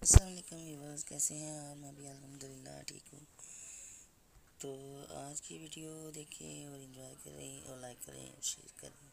अस्सलाम वालेकुम व्यूअर्स, कैसे हैं आप? मैं भी अल्हम्दुलिल्लाह ठीक हूँ। तो आज की वीडियो देखें और एंजॉय करें और लाइक करें और शेयर करें।